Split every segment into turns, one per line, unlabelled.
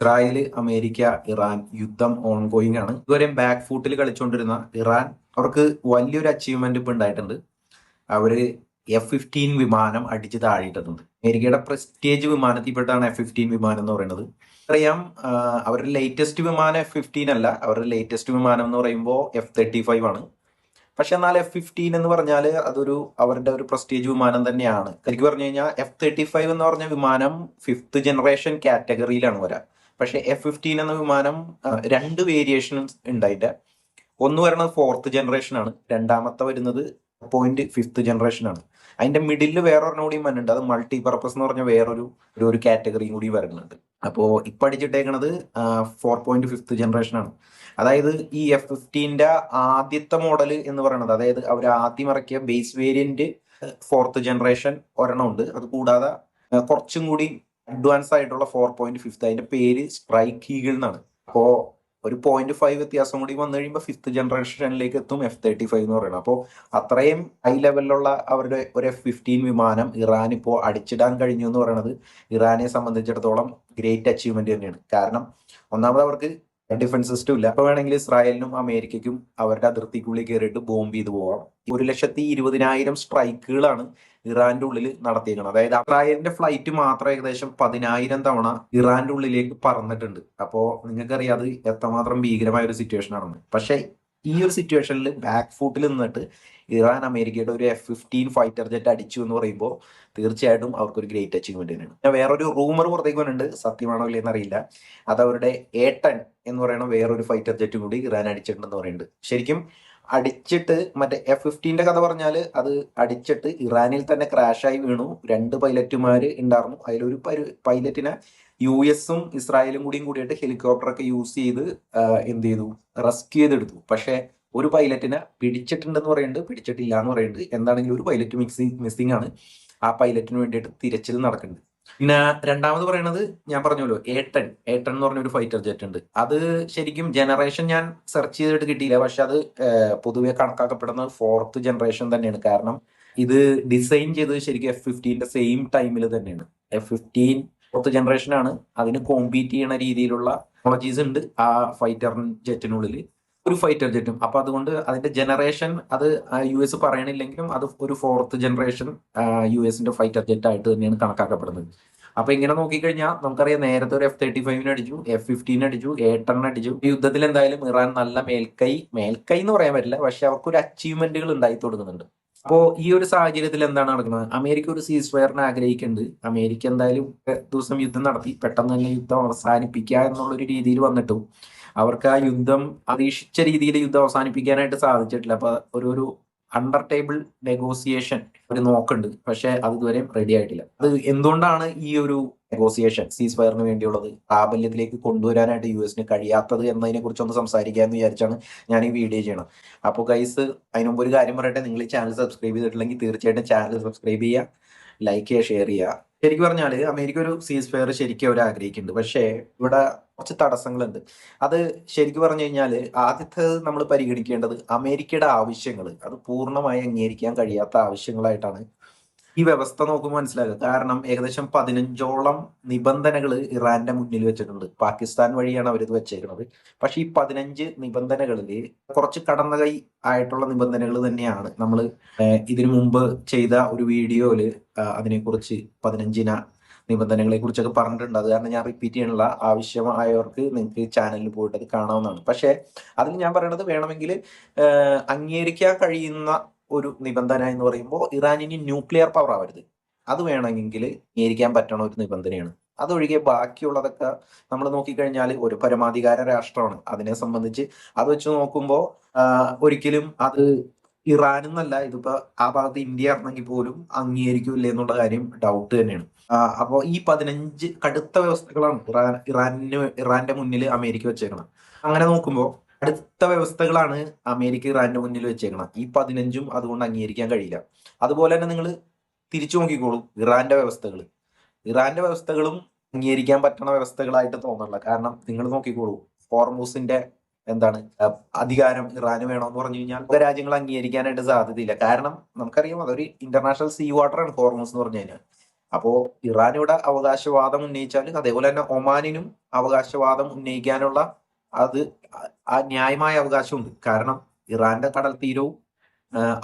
Israel, America, Iran യുദ്ധം ongoing ആണ്. ഇതുവരെയും ബാക്ക് ഫൂട്ടിൽ കളിച്ചുകൊണ്ടിരുന്ന ഇറാൻ അവർക്ക് വലിയൊരു അച്ചീവ്മെന്റ് ഇപ്പൊ ഉണ്ടായിട്ടുണ്ട്. അവര് F-15 വിമാനം അടിച്ച് താഴെയിട്ടിട്ടുണ്ട്. അമേരിക്കയുടെ പ്രസ്റ്റേജ് വിമാനത്തിൽപ്പെട്ടാണ് F-15 വിമാനം എന്ന് പറയുന്നത്. അറിയാം, അവരുടെ ലേറ്റസ്റ്റ് വിമാനം F-15 അല്ല. അവരുടെ ലേറ്റസ്റ്റ് വിമാനം എന്ന് പറയുമ്പോൾ F-35 ആണ്. പക്ഷെ എന്നാൽ F-15 എന്ന് പറഞ്ഞാൽ അതൊരു അവരുടെ ഒരു പ്രസ്റ്റേജ് വിമാനം തന്നെയാണ്. ശരിക്കും പറഞ്ഞു കഴിഞ്ഞാൽ F-35 എന്ന് പറഞ്ഞ വിമാനം 5th ജനറേഷൻ കാറ്റഗറിയിലാണ് വരാം. പക്ഷെ F-15 എന്ന വിമാനം രണ്ട് വേരിയേഷൻസ് ഉണ്ട്. അതിന്റെ ഒന്ന് വരുന്നത് 4th ജനറേഷൻ ആണ്, രണ്ടാമത്തെ വരുന്നത് 5th ജനറേഷൻ ആണ്. അതിന്റെ മിഡിൽ വേറൊരെണ്ണം കൂടി വന്നിട്ടുണ്ട്. അത് മൾട്ടി പർപ്പസ് എന്ന് പറഞ്ഞ വേറൊരു കാറ്റഗറിയും കൂടി വരുന്നുണ്ട്. അപ്പോ ഇപ്പൊ അടിച്ചിട്ടേക്കണത് 4.5th ജനറേഷൻ ആണ്. അതായത് ഈ F-15ന്റെ ആദ്യത്തെ മോഡൽ എന്ന് പറയുന്നത്, അതായത് അവർ ആദ്യം ഇറക്കിയ ബേസ് വേരിയന്റ് 4th ജനറേഷൻ ഒരെണ്ണം ഉണ്ട്. അത് കൂടാതെ കുറച്ചും കൂടി അഡ്വാൻസ് ആയിട്ടുള്ള 4.5, അതിന്റെ പേര് സ്ട്രൈക്ക് ഈഗിൾ എന്നാണ്. അപ്പോ ഒരു 0.5 വ്യത്യാസം കൂടി വന്നു കഴിയുമ്പോൾ 5th ജനറേഷനിലേക്ക് എത്തും F-35 എന്ന് പറയുന്നത്. അപ്പോൾ അത്രയും ഹൈ ലെവലിലുള്ള അവരുടെ ഒരു F-15 വിമാനം ഇറാൻ ഇപ്പോൾ അടിച്ചിടാൻ കഴിഞ്ഞു എന്ന് പറയുന്നത് ഇറാനെ സംബന്ധിച്ചിടത്തോളം ഗ്രേറ്റ് അച്ചീവ്മെന്റ് തന്നെയാണ്. കാരണം ഒന്നാമത് അവർക്ക് ഡിഫൻസ് സിസ്റ്റം ഇല്ല. അപ്പൊ വേണമെങ്കിൽ ഇസ്രായേലിനും അമേരിക്കയ്ക്കും അവരുടെ അതിർത്തിക്കുള്ളിൽ കയറിയിട്ട് ബോംബ് ചെയ്ത് പോവാം. 1,20,000 സ്ട്രൈക്കുകളാണ് ഇറാന്റെ ഉള്ളിൽ നടത്തിയേക്കുന്നത്. അതായത് ഇസ്രായേലിന്റെ ഫ്ലൈറ്റ് മാത്രം ഏകദേശം 10,000 തവണ ഇറാന്റെ ഉള്ളിലേക്ക് പറന്നിട്ടുണ്ട്. അപ്പോ നിങ്ങൾക്കറിയാം അത് എത്രമാത്രം ഭീകരമായ ഒരു സിറ്റുവേഷൻ ആണെന്ന്. പക്ഷെ ഈ ഒരു സിറ്റുവേഷനിൽ ബാക്ക് ഫൂട്ടിൽ നിന്നിട്ട് ഇറാൻ അമേരിക്കയുടെ ഒരു F-15 ഫൈറ്റർ ജെറ്റ് അടിച്ചു എന്ന് പറയുമ്പോൾ തീർച്ചയായിട്ടും അവർക്കൊരു ഗ്രേറ്റ് അച്ചീവ്മെന്റ് തന്നെയാണ്. ഞാൻ വേറൊരു റൂമർ പുറത്തേക്ക് വന്നിട്ടുണ്ട്, സത്യമാണോ ഇല്ലെന്ന് അറിയില്ല. അത് അവരുടെ A-10 എന്ന് പറയുന്ന വേറൊരു ഫൈറ്റർ ജെറ്റ് കൂടി ഇറാൻ അടിച്ചിട്ടുണ്ടെന്ന് പറയുന്നുണ്ട്. ശരിക്കും അടിച്ചിട്ട് മറ്റേ F-15ന്റെ കഥ പറഞ്ഞാല് അത് അടിച്ചിട്ട് ഇറാനിൽ തന്നെ ക്രാഷായി വീണു. 2 പൈലറ്റുമാര് ഉണ്ടായിരുന്നു. അതിലൊരു പൈലറ്റിനെ US-ഉം ഇസ്രായേലും കൂടിയിട്ട് ഹെലികോപ്റ്ററൊക്കെ യൂസ് ചെയ്ത് എന്ത് ചെയ്തു, റെസ്ക്യൂ ചെയ്തെടുത്തു. പക്ഷെ ഒരു പൈലറ്റിനെ പിടിച്ചിട്ടുണ്ടെന്ന് പറയുന്നുണ്ട്, പിടിച്ചിട്ടില്ല എന്ന് പറയുന്നുണ്ട്. എന്താണെങ്കിലും ഒരു പൈലറ്റ് മിസ്സിംഗ് ആണ്. ആ പൈലറ്റിന് വേണ്ടിയിട്ട് തിരച്ചിൽ നടക്കുന്നുണ്ട്. പിന്നെ രണ്ടാമത് പറയുന്നത് ഞാൻ പറഞ്ഞല്ലോ, A-10 എന്ന് പറഞ്ഞ ഒരു ഫൈറ്റർ ജെറ്റ് ഉണ്ട്. അത് ശരിക്കും ജനറേഷൻ ഞാൻ സെർച്ച് ചെയ്തിട്ട് കിട്ടിയില്ല. പക്ഷെ അത് പൊതുവെ കണക്കാക്കപ്പെടുന്നത് 4th ജനറേഷൻ തന്നെയാണ്. കാരണം ഇത് ഡിസൈൻ ചെയ്തത് ശരിക്കും F-15ന്റെ സെയിം ടൈമിൽ തന്നെയാണ്. F-15 4th ജനറേഷൻ ആണ്. അതിന് കോമ്പീറ്റ് ചെയ്യണ രീതിയിലുള്ള ടെക്നോളജീസ് ഉണ്ട് ആ ഫൈറ്റർ ജെറ്റിനുള്ളിൽ, ഒരു ഫൈറ്റർ ജെറ്റും. അപ്പൊ അതുകൊണ്ട് അതിന്റെ ജനറേഷൻ അത് US പറയണില്ലെങ്കിലും അത് ഒരു 4th ജനറേഷൻ US-ന്റെ ഫൈറ്റർ ജെറ്റ് ആയിട്ട് തന്നെയാണ് കണക്കാക്കപ്പെടുന്നത്. അപ്പൊ ഇങ്ങനെ നോക്കിക്കഴിഞ്ഞാൽ നമുക്കറിയാം, നേരത്തെ ഒരു F-35 അടിച്ചു, F-15 അടിച്ചു, A-10 അടിച്ചു. ഈ യുദ്ധത്തിൽ എന്തായാലും ഇറാൻ നല്ല മേൽക്കൈ എന്ന് പറയാൻ പറ്റില്ല, പക്ഷെ അവർക്ക് ഒരു അച്ചീവ്മെന്റുകൾ ഉണ്ടായി തുടങ്ങുന്നുണ്ട്. അപ്പോ ഈ ഒരു സാഹചര്യത്തിൽ എന്താണ് നടക്കുന്നത്? അമേരിക്ക ഒരു സീസ് ഫയറിനെ ആഗ്രഹിക്കുന്നുണ്ട്. അമേരിക്ക എന്തായാലും ദിവസം യുദ്ധം നടത്തി പെട്ടെന്ന് തന്നെ യുദ്ധം അവസാനിപ്പിക്കുക എന്നുള്ള ഒരു രീതിയിൽ വന്നിട്ടും അവർക്ക് ആ യുദ്ധം പ്രതീക്ഷിച്ച രീതിയിൽ യുദ്ധം അവസാനിപ്പിക്കാനായിട്ട് സാധിച്ചിട്ടില്ല. അപ്പൊ ഒരു അണ്ടർ ടേബിൾ നെഗോസിയേഷൻ അവർ നോക്കുന്നുണ്ട്. പക്ഷെ അത് ഇതുവരെയും റെഡി ആയിട്ടില്ല. അത് എന്തുകൊണ്ടാണ് ഈ ഒരു നെഗോസിയേഷൻ സീസ് ഫയറിന് വേണ്ടിയുള്ളത് പ്രാബല്യത്തിലേക്ക് കൊണ്ടുവരാനായിട്ട് US-ന് കഴിയാത്തത് എന്നതിനെ കുറിച്ചൊന്ന് സംസാരിക്കാമെന്ന് വിചാരിച്ചാണ് ഞാൻ ഈ വീഡിയോ ചെയ്യണം. അപ്പോൾ ഗൈസ്, അതിന് മുമ്പ് ഒരു കാര്യം പറയട്ടെ. നിങ്ങൾ ഈ ചാനൽ സബ്സ്ക്രൈബ് ചെയ്തിട്ടില്ലെങ്കിൽ തീർച്ചയായിട്ടും ചാനൽ സബ്സ്ക്രൈബ് ചെയ്യുക, ലൈക്ക് ചെയ്യുക, ഷെയർ ചെയ്യുക. ശരിക്കും പറഞ്ഞാൽ അമേരിക്ക ഒരു സീസ് ഫയർ ശരിക്കും അവർ ആഗ്രഹിക്കുന്നുണ്ട്. പക്ഷേ ഇവിടെ കുറച്ച് തടസ്സങ്ങളുണ്ട്. അത് ശരിക്കും പറഞ്ഞു കഴിഞ്ഞാൽ ആദ്യത്തെ നമ്മൾ പരിഗണിക്കേണ്ടത് അമേരിക്കയുടെ ആവശ്യങ്ങൾ, അത് പൂർണ്ണമായി അംഗീകരിക്കാൻ കഴിയാത്ത ആവശ്യങ്ങളായിട്ടാണ് ഈ വ്യവസ്ഥ നോക്കുമ്പോൾ മനസ്സിലാക്കുക. കാരണം ഏകദേശം 15ഓളം നിബന്ധനകൾ ഇറാന്റെ മുന്നിൽ വെച്ചിട്ടുണ്ട്. പാകിസ്ഥാൻ വഴിയാണ് അവരിത് വെച്ചേക്കുന്നത്. പക്ഷെ ഈ 15 നിബന്ധനകളിൽ കുറച്ച് കടന്ന കൈ ആയിട്ടുള്ള നിബന്ധനകൾ തന്നെയാണ്. നമ്മൾ ഇതിനു മുമ്പ് ചെയ്ത ഒരു വീഡിയോയില് അതിനെക്കുറിച്ച് 15 നിബന്ധനകളെ കുറിച്ചൊക്കെ പറഞ്ഞിട്ടുണ്ട്. അത് കാരണം ഞാൻ റിപ്പീറ്റ് ചെയ്യാനുള്ള ആവശ്യമായവർക്ക് നിങ്ങൾക്ക് ചാനലിൽ പോയിട്ട് അത് കാണാവുന്നതാണ്. പക്ഷെ അതിൽ ഞാൻ പറയുന്നത്, വേണമെങ്കിൽ അംഗീകരിക്കാൻ കഴിയുന്ന ഒരു നിബന്ധന എന്ന് പറയുമ്പോൾ ഇറാനിന് ന്യൂക്ലിയർ പവർ ആവരുത്. അത് വേണമെങ്കിൽ അംഗീകരിക്കാൻ പറ്റണ ഒരു നിബന്ധനയാണ്. അതൊഴികെ ബാക്കിയുള്ളതൊക്കെ നമ്മൾ നോക്കിക്കഴിഞ്ഞാൽ ഒരു പരമാധികാര രാഷ്ട്രമാണ്. അതിനെ സംബന്ധിച്ച് അത് വെച്ച് നോക്കുമ്പോൾ ഒരിക്കലും അത് ഇറാൻ എന്നല്ല, ഇതിപ്പോ ആ ഭാഗത്ത് ഇന്ത്യ ആണെങ്കിൽ പോലും അംഗീകരിക്കൂല എന്നുള്ള കാര്യം ഡൗട്ട് തന്നെയാണ്. അപ്പോൾ ഈ 15 കടുത്ത വ്യവസ്ഥകളാണ് ഇറാന്റെ മുന്നിൽ അമേരിക്ക വെച്ചേക്കണം. അങ്ങനെ നോക്കുമ്പോൾ അടുത്ത വ്യവസ്ഥകളാണ് അമേരിക്ക ഇറാന്റെ മുന്നിൽ വെച്ചേക്കണം. ഈ 15ഉം അതുകൊണ്ട് അംഗീകരിക്കാൻ കഴിയില്ല. അതുപോലെ തന്നെ നിങ്ങൾ തിരിച്ചു നോക്കിക്കോളൂ, ഇറാന്റെ വ്യവസ്ഥകളും അംഗീകരിക്കാൻ പറ്റണ വ്യവസ്ഥകളായിട്ട് തോന്നുന്നില്ല. കാരണം നിങ്ങൾ നോക്കിക്കോളൂ, ഹോർമൂസിന്റെ എന്താണ് അധികാരം ഇറാന് വേണമെന്ന് പറഞ്ഞു കഴിഞ്ഞാൽ രാജ്യങ്ങൾ അംഗീകരിക്കാനായിട്ട് സാധ്യതയില്ല. കാരണം നമുക്കറിയാം, അതൊരു ഇന്റർനാഷണൽ സീ വാട്ടർ ആണ് ഹോർമൂസ് എന്ന് പറഞ്ഞു കഴിഞ്ഞാൽ. അപ്പോ ഇറാനിവിടെ അവകാശവാദം ഉന്നയിച്ചാൽ അതേപോലെ തന്നെ ഒമാനിനും അവകാശവാദം ഉന്നയിക്കാനുള്ള അത് ആ ന്യായമായ അവകാശമുണ്ട്. കാരണം ഇറാന്റെ കടൽ തീരവും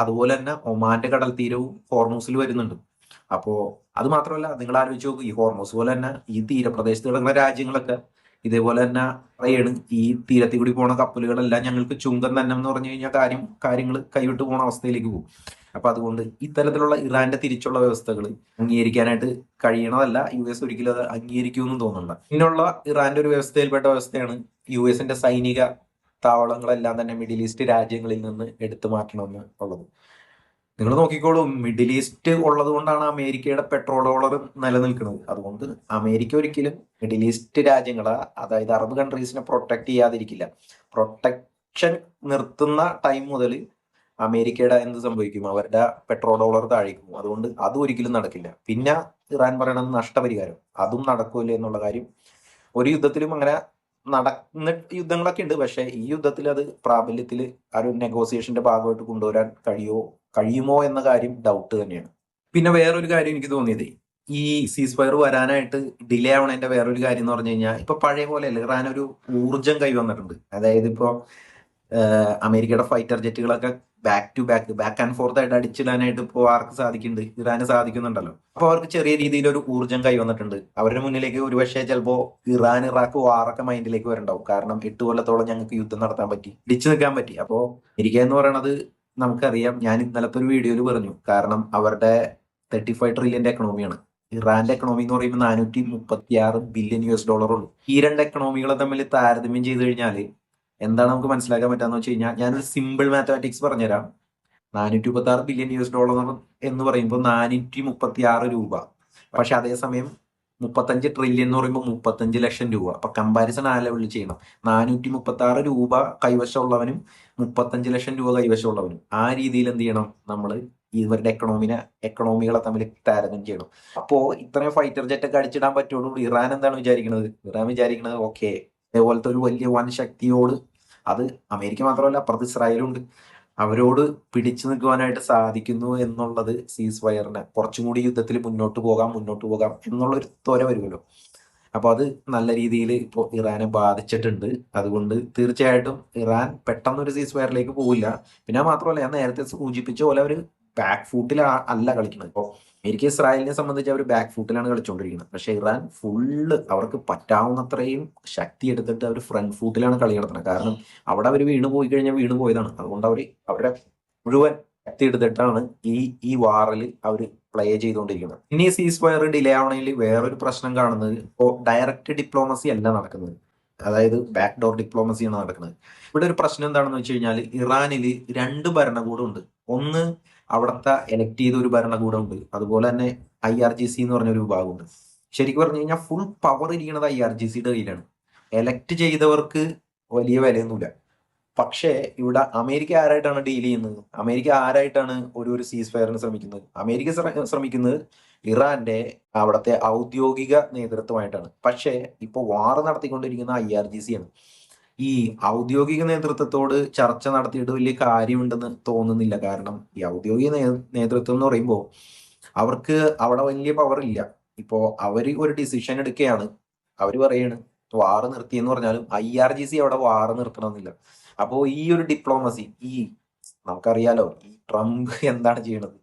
അതുപോലെ തന്നെ ഒമാന്റെ കടൽ തീരവും ഹോർമൂസിൽ വരുന്നുണ്ട്. അപ്പോ അത് മാത്രമല്ല, നിങ്ങൾ ആലോചിച്ച് നോക്കൂ, ഈ ഹോർമൂസ് പോലെ തന്നെ ഈ തീരപ്രദേശത്ത് കിടക്കുന്ന രാജ്യങ്ങളൊക്കെ ഇതേപോലെ തന്നെ പറയാണ്, ഈ തീരത്തിൽ കൂടി പോണ കപ്പലുകളെല്ലാം ഞങ്ങൾക്ക് ചുങ്കം തന്നെ എന്ന് പറഞ്ഞു കഴിഞ്ഞാൽ കാര്യങ്ങൾ കൈവിട്ട് പോണ അവസ്ഥയിലേക്ക് പോകും. അപ്പൊ അതുകൊണ്ട് ഇത്തരത്തിലുള്ള ഇറാന്റെ തിരിച്ചുള്ള വ്യവസ്ഥകൾ അംഗീകരിക്കാനായിട്ട് കഴിയണതല്ല. US ഒരിക്കലും അത് അംഗീകരിക്കുമെന്നും തോന്നുന്നില്ല. പിന്നുള്ള ഇറാന്റെ ഒരു വ്യവസ്ഥയിൽപ്പെട്ട വ്യവസ്ഥയാണ് US സൈനിക താവളങ്ങളെല്ലാം തന്നെ മിഡിൽ ഈസ്റ്റ് രാജ്യങ്ങളിൽ നിന്ന് എടുത്തു മാറ്റണമെന്ന് ഉള്ളത്. നിങ്ങൾ നോക്കിക്കോളൂ, മിഡിൽ ഈസ്റ്റ് ഉള്ളത് കൊണ്ടാണ് അമേരിക്കയുടെ പെട്രോൾ ഡോളർ നിലനിൽക്കുന്നത്. അതുകൊണ്ട് അമേരിക്ക ഒരിക്കലും മിഡിൽ ഈസ്റ്റ് രാജ്യങ്ങളെ, അതായത് അറബ് കൺട്രീസിനെ പ്രൊട്ടക്ട് ചെയ്യാതിരിക്കില്ല. പ്രൊട്ടക്ഷൻ നിർത്തുന്ന ടൈം മുതൽ അമേരിക്കയുടെ എന്ത് സംഭവിക്കും, അവരുടെ പെട്രോൾ ഡോളർ താഴേക്കും. അതുകൊണ്ട് അതും ഒരിക്കലും നടക്കില്ല. പിന്നെ ഇറാൻ പറയണത് നഷ്ടപരിഹാരം, അതും നടക്കൂല എന്നുള്ള കാര്യം. ഒരു യുദ്ധത്തിലും അങ്ങനെ നടന്ന യുദ്ധങ്ങളൊക്കെ ഉണ്ട്, പക്ഷെ ഈ യുദ്ധത്തിൽ അത് പ്രാബല്യത്തിൽ ആ ഒരു നെഗോസിയേഷന്റെ ഭാഗമായിട്ട് കൊണ്ടുവരാൻ കഴിയുമോ എന്ന കാര്യം ഡൗട്ട് തന്നെയാണ്. പിന്നെ വേറൊരു കാര്യം എനിക്ക് തോന്നിയത്, ഈ സീസ് ഫയർ വരാനായിട്ട് ഡിലേ ആവണതിന്റെ വേറൊരു കാര്യം എന്ന് പറഞ്ഞു കഴിഞ്ഞാൽ, ഇപ്പൊ പഴയ പോലെയല്ല, ഇറാൻ ഒരു ഊർജം കൈവന്നിട്ടുണ്ട്. അതായത് ഇപ്പോ അമേരിക്കയുടെ ഫൈറ്റർ ജെറ്റുകളൊക്കെ ബാക്ക് ആൻഡ് ഫോർത്ത് ആയിട്ട് അടിച്ചിടാനായിട്ട് ഇപ്പോൾ ആർക്ക് സാധിക്കുന്നുണ്ട്, ഇറാന് സാധിക്കുന്നുണ്ടല്ലോ. അപ്പൊ അവർക്ക് ചെറിയ രീതിയിൽ ഒരു ഊർജം കൈവന്നിട്ടുണ്ട്. അവരുടെ മുന്നിലേക്ക് ഒരുപക്ഷെ ചിലപ്പോ ഇറാൻ ഇറാഖ് വാറൊക്കെ മൈൻഡിലേക്ക് വരണ്ടാവും. കാരണം 8 കൊല്ലത്തോളം ഞങ്ങൾക്ക് യുദ്ധം നടത്താൻ പറ്റി, ഇടിച്ചു നിൽക്കാൻ പറ്റി. അപ്പോ അമേരിക്ക എന്ന് പറയണത് നമുക്കറിയാം, ഞാൻ ഇന്നലത്തെ ഒരു വീഡിയോയിൽ പറഞ്ഞു, കാരണം അവരുടെ 35 ട്രില്യന്റെ എക്കണോമിയാണ്. ഇറാന്റെ എക്കണോമി എന്ന് പറയുമ്പോൾ $436 ബില്യൺ ഉള്ളൂ. ഈ രണ്ട് എക്കണോമികളെ തമ്മിൽ താരതമ്യം ചെയ്ത് കഴിഞ്ഞാൽ എന്താണ് നമുക്ക് മനസ്സിലാക്കാൻ പറ്റാന്ന് വെച്ച് കഴിഞ്ഞാൽ, ഞാനൊരു സിമ്പിൾ മാത്തമാറ്റിക്സ് പറഞ്ഞുതരാം. $436 ബില്യൺ എന്ന് പറയുമ്പോൾ 436 രൂപ. പക്ഷെ അതേസമയം 35 ട്രില്യൺ എന്ന് പറയുമ്പോൾ 35 ലക്ഷം രൂപ. അപ്പൊ കമ്പാരിസൺ ആ ലെവലിൽ ചെയ്യണം. 436 രൂപ കൈവശമുള്ളവനും 35 ലക്ഷം രൂപ കൈവശമുള്ളവനും ആ രീതിയിൽ എന്ത് ചെയ്യണം, നമ്മൾ ഇവരുടെ എക്കണോമികളെ തമ്മിൽ താരതമ്യം ചെയ്യണം. അപ്പോ ഇത്രയും ഫൈറ്റർ ജെറ്റ് ഒക്കെ അടിച്ചിടാൻ പറ്റുള്ളൂ. ഇറാൻ എന്താണ് വിചാരിക്കുന്നത്? ഇറാൻ വിചാരിക്കുന്നത് ഓക്കെ, അതേപോലത്തെ ഒരു വലിയ വൻ ശക്തിയോട്, അത് അമേരിക്ക മാത്രമല്ല അപ്പുറത്ത് ഇസ്രായേലുണ്ട്, അവരോട് പിടിച്ചു നിൽക്കുവാനായിട്ട് സാധിക്കുന്നു എന്നുള്ളത് സീസ് ഫയറിന് കുറച്ചും കൂടി യുദ്ധത്തിൽ മുന്നോട്ട് പോകാം എന്നുള്ളൊരു ത്വര വരുമല്ലോ. അപ്പൊ അത് നല്ല രീതിയിൽ ഇപ്പോൾ ഇറാനെ ബാധിച്ചിട്ടുണ്ട്. അതുകൊണ്ട് തീർച്ചയായിട്ടും ഇറാൻ പെട്ടെന്നൊരു സീസ് ഫയറിലേക്ക് പോവില്ല. പിന്നെ മാത്രമല്ല, ഞാൻ നേരത്തെ സൂചിപ്പിച്ച പോലെ അവർ ബാക്ക് ഫൂട്ടിൽ അല്ല കളിക്കുന്നത്. ഇപ്പോൾ അമേരിക്ക ഇസ്രായേലിനെ സംബന്ധിച്ച് അവർ ബാക്ക് ഫൂട്ടിലാണ് കളിച്ചുകൊണ്ടിരിക്കുന്നത്. പക്ഷെ ഇറാൻ ഫുള്ള് അവർക്ക് പറ്റാവുന്നത്രയും ശക്തി എടുത്തിട്ട് അവർ ഫ്രണ്ട് ഫൂട്ടിലാണ് കളി നടത്തുന്നത്. കാരണം അവിടെ അവർ വീണ് പോയി കഴിഞ്ഞാൽ വീണ് പോയതാണ്. അതുകൊണ്ട് അവരുടെ മുഴുവൻ ശക്തി എടുത്തിട്ടാണ് ഈ വാറിൽ അവർ പ്ലേ ചെയ്തുകൊണ്ടിരിക്കുന്നത്. ഇനി സീസ് ഫയർ ഡിലേ ആവണമെങ്കിൽ വേറൊരു പ്രശ്നം കാണുന്നത്, ഇപ്പോൾ ഡയറക്റ്റ് ഡിപ്ലോമസി അല്ല നടക്കുന്നത്, അതായത് ബാക്ക് ഡോർ ഡിപ്ലോമസിയാണ് നടക്കുന്നത്. ഇവിടെ ഒരു പ്രശ്നം എന്താണെന്ന് വെച്ച് കഴിഞ്ഞാൽ, ഇറാനിൽ 2 ഭരണകൂടം ഉണ്ട്. ഒന്ന് അവിടുത്തെ എലക്ട് ചെയ്ത ഒരു ഭരണകൂടമുണ്ട്, അതുപോലെ തന്നെ IRGC എന്ന് പറഞ്ഞൊരു വിഭാഗമുണ്ട്. ശരിക്കും പറഞ്ഞു കഴിഞ്ഞാൽ ഫുൾ പവർ ഇരിക്കുന്നത് IRGCയുടെ കയ്യിലാണ്. എലക്ട് ചെയ്തവർക്ക് വലിയ വിലയൊന്നുമില്ല. പക്ഷേ ഇവിടെ അമേരിക്ക ആരായിട്ടാണ് ഡീൽ ചെയ്യുന്നത്? അമേരിക്ക ആരായിട്ടാണ് ഒരു സീസ് ഫയറിന് ശ്രമിക്കുന്നത്? അമേരിക്ക ശ്രമിക്കുന്നത് ഇറാന്റെ അവിടുത്തെ ഔദ്യോഗിക നേതൃത്വമായിട്ടാണ്. പക്ഷേ ഇപ്പൊ വാർ നടത്തിക്കൊണ്ടിരിക്കുന്ന IRGC ആണ്. ഈ ഔദ്യോഗിക നേതൃത്വത്തോട് ചർച്ച നടത്തിയിട്ട് വലിയ കാര്യമുണ്ടെന്ന് തോന്നുന്നില്ല. കാരണം ഈ ഔദ്യോഗിക നേതൃത്വം എന്ന് പറയുമ്പോൾ അവർക്ക് അവിടെ വലിയ പവർ ഇല്ല. ഇപ്പോ അവര് ഒരു ഡിസിഷൻ എടുക്കുകയാണ്, അവര് പറയാണ് വാറ് നിർത്തി എന്ന് പറഞ്ഞാലും IRGC അവിടെ വാറ് നിർത്തണമെന്നില്ല. അപ്പോ ഈ ഒരു ഡിപ്ലോമസി, നമുക്കറിയാലോ ഈ ട്രംപ് എന്താണ് ചെയ്യുന്നത്.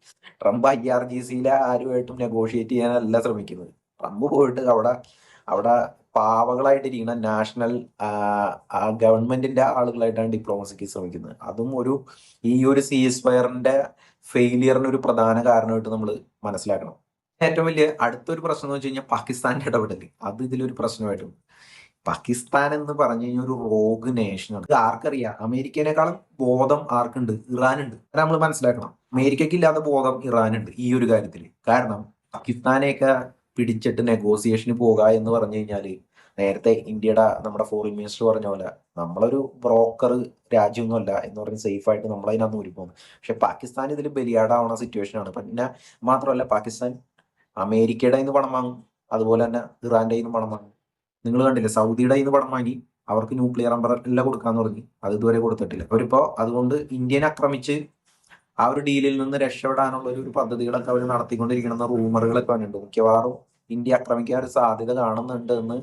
ട്രംപ് IRGCയിലെ ആരുമായിട്ടും നെഗോഷിയേറ്റ് ചെയ്യാനല്ല ശ്രമിക്കുന്നത്. ട്രംപ് പോയിട്ട് അവിടെ പാവകളായിട്ടിരിക്കുന്ന നാഷണൽ ഗവൺമെന്റിന്റെ ആളുകളായിട്ടാണ് ഡിപ്ലോമസിക്ക് ശ്രമിക്കുന്നത്. അതും ഈ ഒരു സീസ് ഫയറിന്റെ ഫെയിലിയറിന് ഒരു പ്രധാന കാരണമായിട്ട് നമ്മൾ മനസ്സിലാക്കണം. ഏറ്റവും വലിയ അടുത്തൊരു പ്രശ്നം എന്ന് വെച്ച് കഴിഞ്ഞാൽ പാകിസ്ഥാന്റെ ഇടപെടൽ. അത് ഇതിലൊരു പ്രശ്നമായിട്ടുണ്ട്. പാകിസ്ഥാൻ എന്ന് പറഞ്ഞു കഴിഞ്ഞാൽ ഒരു റോഗ് നേഷനാണ്. ഇത് ആർക്കറിയാം? അമേരിക്കനേക്കാളും ബോധം ആർക്കുണ്ട്? ഇറാനുണ്ട്. അത് നമ്മൾ മനസ്സിലാക്കണം. അമേരിക്കയ്ക്ക് ഇല്ലാത്ത ബോധം ഇറാനുണ്ട് ഈ ഒരു കാര്യത്തിൽ. കാരണം പാകിസ്ഥാനെയൊക്കെ പിടിച്ചിട്ട് നെഗോസിയേഷന് പോകുക എന്ന് പറഞ്ഞു കഴിഞ്ഞാൽ, നേരത്തെ നമ്മുടെ ഫോറിൻ മിനിസ്റ്റർ പറഞ്ഞ പോലെ നമ്മളൊരു ബ്രോക്കർ രാജ്യമൊന്നുമല്ല എന്ന് പറഞ്ഞ് സേഫ് ആയിട്ട് നമ്മളതിനകത്ത് ഊരിപ്പോകുന്നു. പക്ഷെ പാകിസ്ഥാൻ ഇതിൽ ബലിയാടാവുന്ന സിറ്റുവേഷൻ ആണ്. പിന്നെ മാത്രമല്ല, പാകിസ്ഥാൻ അമേരിക്കയുടെ നിന്ന് പണം വാങ്ങും, അതുപോലെ തന്നെ ഇറാന്റെ നിന്ന് പണം വാങ്ങും. നിങ്ങൾ കണ്ടില്ലേ, സൗദിയുടെ നിന്ന് പണം വാങ്ങി അവർക്ക് ന്യൂക്ലിയർ അമ്പറല്ല കൊടുക്കാന്ന് പറഞ്ഞ് അത് ഇതുവരെ കൊടുത്തിട്ടില്ല. അവരിപ്പോ അതുകൊണ്ട് ഇന്ത്യനെ ആക്രമിച്ച് ആ ഒരു ഡീലിൽ നിന്ന് രക്ഷപ്പെടാനുള്ള ഒരു പദ്ധതികളൊക്കെ അവർ നടത്തിക്കൊണ്ടിരിക്കണമെന്ന റൂമറുകളൊക്കെ വന്നിട്ടുണ്ട്. മിക്കവാറും ഇന്ത്യ ആക്രമിക്കാൻ ഒരു സാധ്യത കാണുന്നുണ്ട് എന്ന്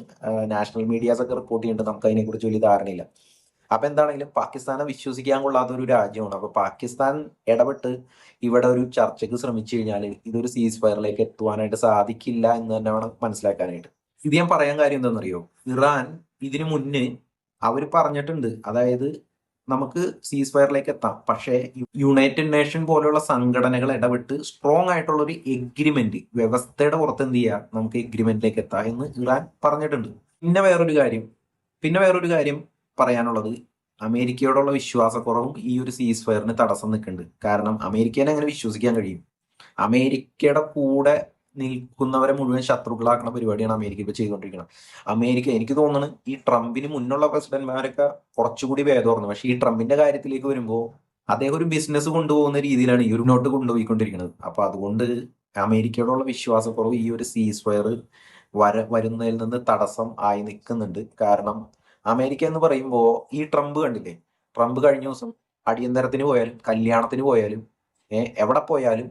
നാഷണൽ മീഡിയാസ് ഒക്കെ റിപ്പോർട്ട് ചെയ്യുന്നുണ്ട്. നമുക്ക് അതിനെക്കുറിച്ച് വലിയ ധാരണയില്ല. അപ്പൊ എന്താണെങ്കിലും പാകിസ്ഥാനെ വിശ്വസിക്കാൻ കൊള്ളാത്ത ഒരു രാജ്യമാണ്. അപ്പൊ പാകിസ്ഥാൻ ഇടപെട്ട് ഇവിടെ ഒരു ചർച്ചയ്ക്ക് ശ്രമിച്ചു കഴിഞ്ഞാൽ ഇതൊരു സീസ് ഫയറിലേക്ക് എത്തുവാനായിട്ട് സാധിക്കില്ല എന്ന് തന്നെ വേണം മനസ്സിലാക്കാനായിട്ട്. ഇത് ഞാൻ പറയാൻ കാര്യം എന്താണെന്നറിയോ? ഇറാൻ ഇതിനു മുന്നേ അവർ പറഞ്ഞിട്ടുണ്ട്, അതായത് നമുക്ക് സീസ് ഫയറിലേക്ക് എത്താം, പക്ഷേ യുണൈറ്റഡ് നേഷൻ പോലെയുള്ള സംഘടനകൾ ഇടപെട്ട് സ്ട്രോങ് ആയിട്ടുള്ള ഒരു എഗ്രിമെന്റ്, വ്യവസ്ഥയുടെ പുറത്ത് എന്ത് ചെയ്യാം, നമുക്ക് എഗ്രിമെന്റിലേക്ക് എത്താം എന്ന് ഇറാൻ പറഞ്ഞിട്ടുണ്ട്. പിന്നെ വേറൊരു കാര്യം പറയാനുള്ളത്, അമേരിക്കയോടുള്ള വിശ്വാസക്കുറവും ഈ ഒരു സീസ് ഫയറിന് തടസ്സം നിൽക്കുന്നുണ്ട്. കാരണം അമേരിക്കനെ എങ്ങനെ വിശ്വസിക്കാൻ കഴിയും? അമേരിക്കയുടെ കൂടെ നിൽക്കുന്നവരെ മുഴുവൻ ശത്രുക്കളാക്കുന്ന പരിപാടിയാണ് അമേരിക്ക ഇപ്പോൾ ചെയ്തുകൊണ്ടിരിക്കുന്നത്. എനിക്ക് തോന്നുന്നു ഈ ട്രംപിന് മുന്നുള്ള പ്രസിഡന്റ്മാരൊക്കെ കുറച്ചുകൂടി ഭേദമായിരുന്നു. പക്ഷെ ഈ ട്രംപിന്റെ കാര്യത്തിലേക്ക് വരുമ്പോൾ അദ്ദേഹം ഒരു ബിസിനസ് കൊണ്ടുപോകുന്ന രീതിയിലാണ് ഈ ഒരു നോട്ട് കൊണ്ടുപോയിക്കൊണ്ടിരിക്കുന്നത്. അപ്പൊ അതുകൊണ്ട് അമേരിക്കയോടുള്ള വിശ്വാസക്കുറവ് ഈ ഒരു സീസ് ഫയർ വരുന്നതിൽ നിന്ന് തടസ്സം ആയി നിൽക്കുന്നുണ്ട്. കാരണം അമേരിക്ക എന്ന് പറയുമ്പോൾ ഈ ട്രംപ് കണ്ടില്ലേ, ട്രംപ് കഴിഞ്ഞ ദിവസം അടിയന്തരത്തിന് പോയാലും കല്യാണത്തിന് പോയാലും എവിടെ പോയാലും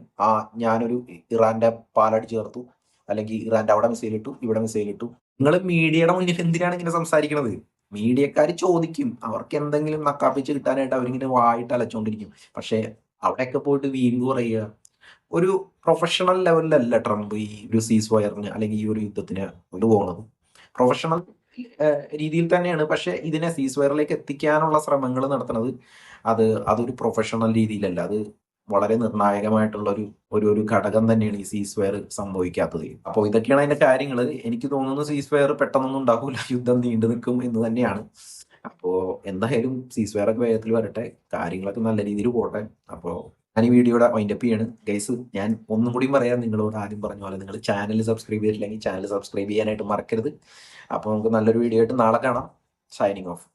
ഞാനൊരു ഇറാന്റെ പാലടിച്ചു ചേർത്തു, അല്ലെങ്കിൽ ഇറാന്റെ അവിടെ മിസൈൽ ഇട്ടു, ഇവിടെ മിസൈൽ ഇട്ടു. നിങ്ങൾ മീഡിയയുടെ മുന്നിൽ എന്തിനാണ് ഇങ്ങനെ സംസാരിക്കുന്നത്? മീഡിയക്കാർ ചോദിക്കും, അവർക്ക് എന്തെങ്കിലും നക്കാപ്പിച്ച് കിട്ടാനായിട്ട് അവരിങ്ങനെ വായിട്ട് അലച്ചോണ്ടിരിക്കും. പക്ഷെ അവിടെയൊക്കെ പോയിട്ട് വീമ്പ് പറയുക. ഒരു പ്രൊഫഷണൽ ലെവലിലല്ല ട്രംപ് ഈ ഒരു സീസ് ഫയറിന് അല്ലെങ്കിൽ ഈ ഒരു യുദ്ധത്തിന് കൊണ്ടുപോകുന്നത്. പ്രൊഫഷണൽ രീതിയിൽ തന്നെയാണ്, പക്ഷെ ഇതിനെ സീസ് ഫയറിലേക്ക് എത്തിക്കാനുള്ള ശ്രമങ്ങൾ നടത്തുന്നത് അതൊരു പ്രൊഫഷണൽ രീതിയിലല്ല. അത് വളരെ നിർണായകമായിട്ടുള്ള ഒരു ഘടകം തന്നെയാണ് ഈ സീസ് ഫയർ സംഭവിക്കാത്തത്. അപ്പോൾ ഇതൊക്കെയാണ് അതിന്റെ കാര്യങ്ങൾ. എനിക്ക് തോന്നുന്നു സീസ് ഫയർ പെട്ടെന്നൊന്നും ഉണ്ടാകില്ല, യുദ്ധം നീണ്ടു നിൽക്കും എന്ന് തന്നെയാണ്. അപ്പോൾ എന്തായാലും സീസ് ഫയർ ഒക്കെ വേഗത്തിൽ വരട്ടെ, കാര്യങ്ങളൊക്കെ നല്ല രീതിയിൽ പോട്ടെ. അപ്പോൾ ഞാൻ ഈ വീഡിയോയുടെ വൈൻഡപ്പ് ചെയ്യാണ് ഗൈസ്. ഞാൻ ഒന്നും കൂടി പറയാം, നിങ്ങളോട് ആദ്യം പറഞ്ഞ പോലെ നിങ്ങൾ ചാനൽ സബ്സ്ക്രൈബ് ചെയ്തിട്ടില്ലെങ്കിൽ ചാനൽ സബ്സ്ക്രൈബ് ചെയ്യാനായിട്ട് മറക്കരുത്. അപ്പോൾ നമുക്ക് നല്ലൊരു വീഡിയോ ആയിട്ട് നാളെ കാണാം. Signing off.